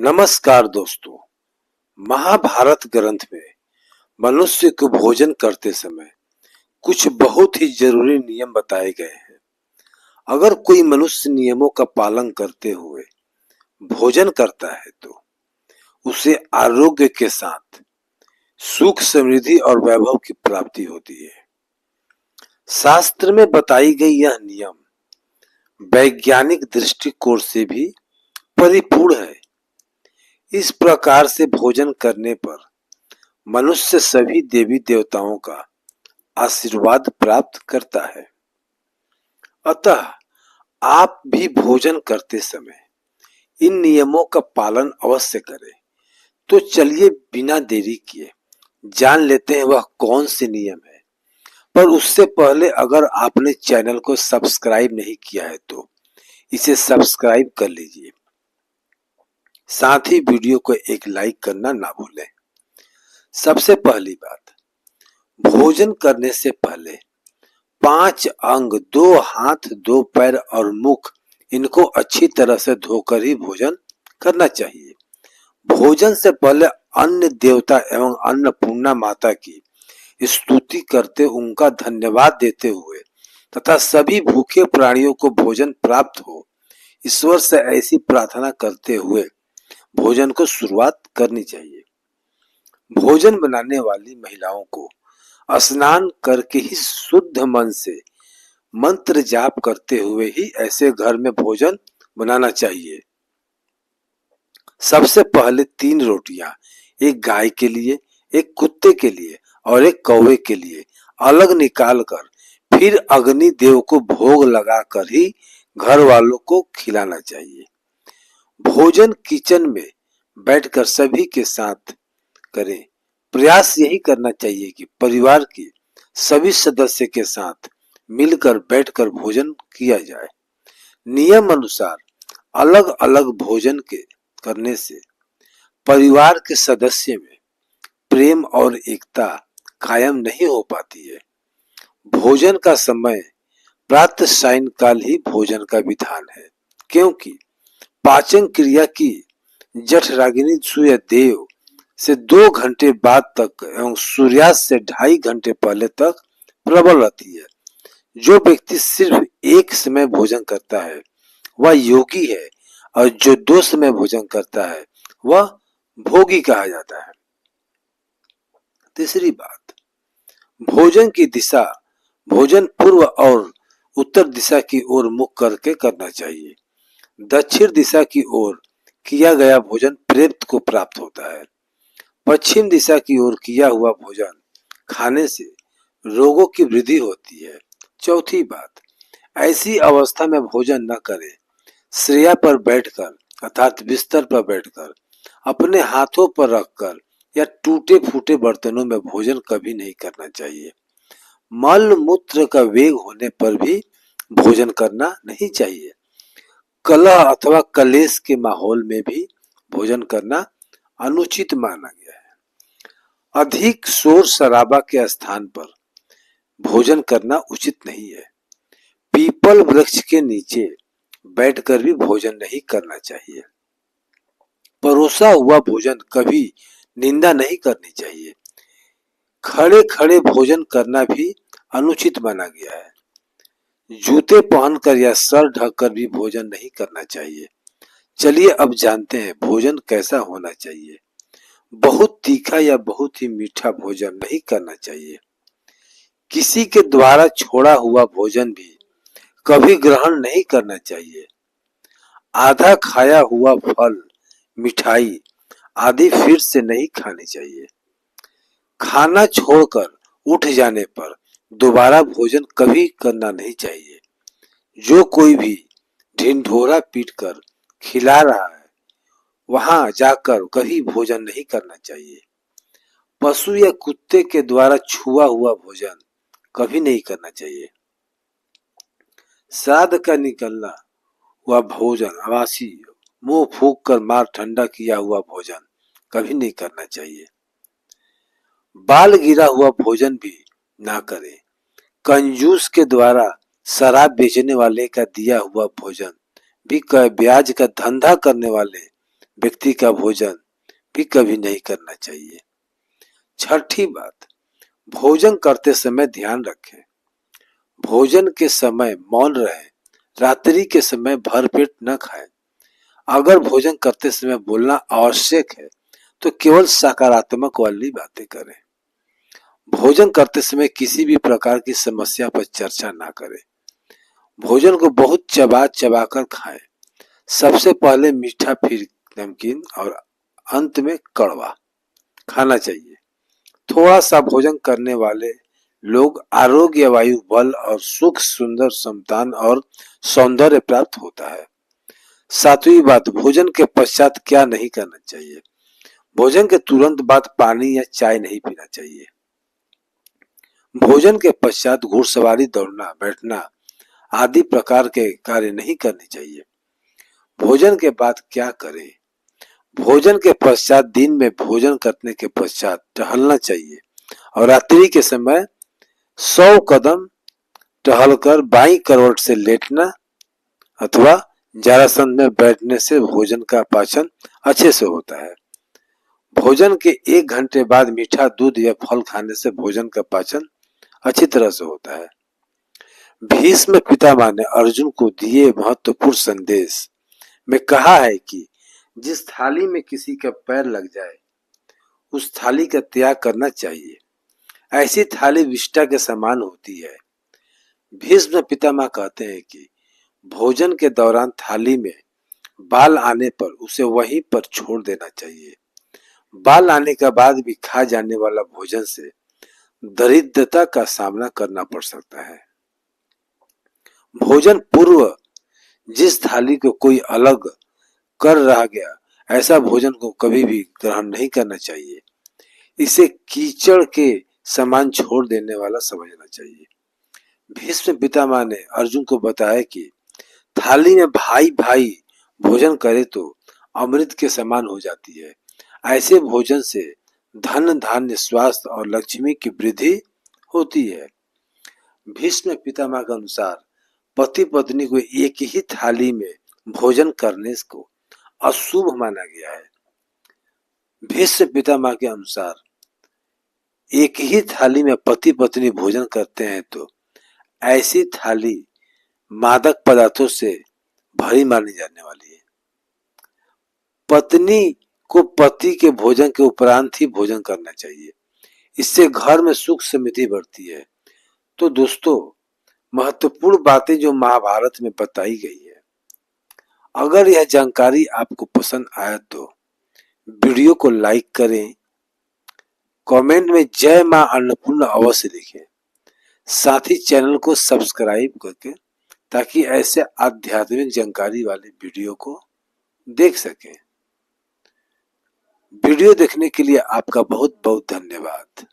नमस्कार दोस्तों। महाभारत ग्रंथ में मनुष्य को भोजन करते समय कुछ बहुत ही जरूरी नियम बताए गए हैं। अगर कोई मनुष्य नियमों का पालन करते हुए भोजन करता है तो उसे आरोग्य के साथ सुख, समृद्धि और वैभव की प्राप्ति होती है। शास्त्र में बताई गई यह नियम वैज्ञानिक दृष्टिकोण से भी परिपूर्ण है। इस प्रकार से भोजन करने पर मनुष्य सभी देवी देवताओं का आशीर्वाद प्राप्त करता है। अतः आप भी भोजन करते समय इन नियमों का पालन अवश्य करें। तो चलिए बिना देरी किए जान लेते हैं वह कौन से नियम है। पर उससे पहले अगर आपने चैनल को सब्सक्राइब नहीं किया है तो इसे सब्सक्राइब कर लीजिए। साथ ही वीडियो को एक लाइक करना ना भूलें। सबसे पहली बात, भोजन करने से पहले 5 अंग, 2 हाथ, 2 पैर और मुख, इनको अच्छी तरह से धोकर ही भोजन करना चाहिए। भोजन से पहले अन्य देवता एवं अन्नपूर्णा माता की स्तुति करते, उनका धन्यवाद देते हुए तथा सभी भूखे प्राणियों को भोजन प्राप्त हो, ईश्वर से ऐसी प्रार्थना करते हुए भोजन को शुरुआत करनी चाहिए। भोजन बनाने वाली महिलाओं को स्नान करके ही शुद्ध मन से मंत्र जाप करते हुए ही ऐसे घर में भोजन बनाना चाहिए। सबसे पहले 3 रोटियां, एक गाय के लिए, एक कुत्ते के लिए और एक कौवे के लिए अलग निकाल कर फिर अग्नि देव को भोग लगाकर ही घर वालों को खिलाना चाहिए। भोजन किचन में बैठकर सभी के साथ करें। प्रयास यही करना चाहिए कि परिवार के सभी सदस्य के साथ मिलकर बैठकर भोजन किया जाए। नियम अनुसार अलग अलग भोजन के करने से परिवार के सदस्य में प्रेम और एकता कायम नहीं हो पाती है। भोजन का समय प्रातः सायंकाल ही भोजन का विधान है, क्योंकि पाचन क्रिया की जठराग्नि सूर्य देव से 2 घंटे बाद तक एवं सूर्यास्त से 2.5 घंटे पहले तक प्रबल रहती है। जो व्यक्ति सिर्फ एक समय भोजन करता है वह योगी है, और जो 2 समय भोजन करता है वह भोगी कहा जाता है। तीसरी बात, भोजन की दिशा भोजन पूर्व और उत्तर दिशा की ओर मुख करके करना चाहिए। दक्षिण दिशा की ओर किया गया भोजन प्रेत को प्राप्त होता है। पश्चिम दिशा की ओर किया हुआ भोजन खाने से रोगों की वृद्धि होती है। चौथी बात, ऐसी अवस्था में भोजन न करें। शैया पर बैठकर अर्थात बिस्तर पर बैठकर अपने हाथों पर रखकर या टूटे फूटे बर्तनों में भोजन कभी नहीं करना चाहिए। मल मूत्र का वेग होने पर भी भोजन करना नहीं चाहिए। कलह अथवा कलेश के माहौल में भी भोजन करना अनुचित माना गया है। अधिक शोर शराबा के स्थान पर भोजन करना उचित नहीं है। पीपल वृक्ष के नीचे बैठकर भी भोजन नहीं करना चाहिए। परोसा हुआ भोजन कभी निंदा नहीं करनी चाहिए। खड़े खड़े भोजन करना भी अनुचित माना गया है। जूते पहनकर या सर ढककर भी भोजन नहीं करना चाहिए। चलिए अब जानते हैं भोजन कैसा होना चाहिए। बहुत तीखा या बहुत ही मीठा भोजन नहीं करना चाहिए। किसी के द्वारा छोड़ा हुआ भोजन भी कभी ग्रहण नहीं करना चाहिए। आधा खाया हुआ फल, मिठाई आदि फिर से नहीं खानी चाहिए। खाना छोड़कर उठ जाने पर दोबारा भोजन कभी करना नहीं चाहिए। जो कोई भी ढिंढोरा पीटकर खिला रहा है वहां जाकर कभी भोजन नहीं करना चाहिए। पशु या कुत्ते के द्वारा छुआ हुआ भोजन कभी नहीं करना चाहिए। श्राद्ध का निकलना हुआ भोजन, आवासी मुंह फूंक कर मार ठंडा किया हुआ भोजन कभी नहीं करना चाहिए। बाल गिरा हुआ भोजन भी ना करें। कंजूस के द्वारा शराब बेचने वाले का दिया हुआ भोजन भी, ब्याज का धंधा करने वाले व्यक्ति का भोजन भी कभी नहीं करना चाहिए। छठी बात, भोजन करते समय ध्यान रखें। भोजन के समय मौन रहें। रात्रि के समय भरपेट न खाएं। अगर भोजन करते समय बोलना आवश्यक है तो केवल सकारात्मक वाली बातें करें। भोजन करते समय किसी भी प्रकार की समस्या पर चर्चा ना करें। भोजन को बहुत चबा चबा कर खाएं। सबसे पहले मीठा, फिर नमकीन और अंत में कड़वा खाना चाहिए। थोड़ा सा भोजन करने वाले लोग आरोग्य, वायु, बल और सुख, सुंदर संतान और सौंदर्य प्राप्त होता है। सातवीं बात, भोजन के पश्चात क्या नहीं करना चाहिए। भोजन के तुरंत बाद पानी या चाय नहीं पीना चाहिए। भोजन के पश्चात घुड़सवारी, दौड़ना, बैठना आदि प्रकार के कार्य नहीं करने चाहिए। भोजन के बाद क्या करें। भोजन के पश्चात दिन में भोजन करने के पश्चात टहलना चाहिए और रात्रि के समय 100 कदम टहलकर बाईं करवट से लेटना अथवा जरासन में बैठने से भोजन का पाचन अच्छे से होता है। भोजन के 1 घंटे बाद मीठा दूध या फल खाने से भोजन का पाचन अच्छी तरह से होता है। भीष्म पितामह ने अर्जुन को दिए महत्वपूर्ण संदेश में कहा है कि जिस थाली में किसी का पैर लग जाए उस थाली का त्याग करना चाहिए। ऐसी थाली विष्ठा के समान होती है। भीष्म पितामह कहते हैं कि भोजन के दौरान थाली में बाल आने पर उसे वहीं पर छोड़ देना चाहिए। बाल आने के बाद भी खा जाने वाला भोजन से दरिद्रता का सामना करना पड़ सकता है। भोजन पूर्व जिस थाली को कोई अलग कर रह गया, ऐसा भोजन को कभी भी ग्रहण नहीं करना चाहिए। इसे कीचड़ के समान छोड़ देने वाला समझना चाहिए। भीष्म पितामह ने अर्जुन को बताया कि थाली में भाई भाई भोजन करे तो अमृत के समान हो जाती है। ऐसे भोजन से धन, धान्य, स्वास्थ्य और लक्ष्मी की वृद्धि होती है। भीष्म पितामह के अनुसार पति पत्नी को एक ही थाली में भोजन करने को अशुभ माना गया है। भीष्म पितामह के अनुसार एक ही थाली में पति पत्नी भोजन करते हैं तो ऐसी थाली मादक पदार्थों से भरी मानी जाने वाली है। पत्नी को पति के भोजन के उपरांत ही भोजन करना चाहिए। इससे घर में सुख समृद्धि बढ़ती है। तो दोस्तों, महत्वपूर्ण बातें जो महाभारत में बताई गई है, अगर यह जानकारी आपको पसंद आया तो वीडियो को लाइक करें, कमेंट में जय मां अन्नपूर्णा अवश्य लिखें, साथ ही चैनल को सब्सक्राइब करके ताकि ऐसे आध्यात्मिक जानकारी वाले वीडियो को देख सकें। वीडियो देखने के लिए आपका बहुत बहुत धन्यवाद।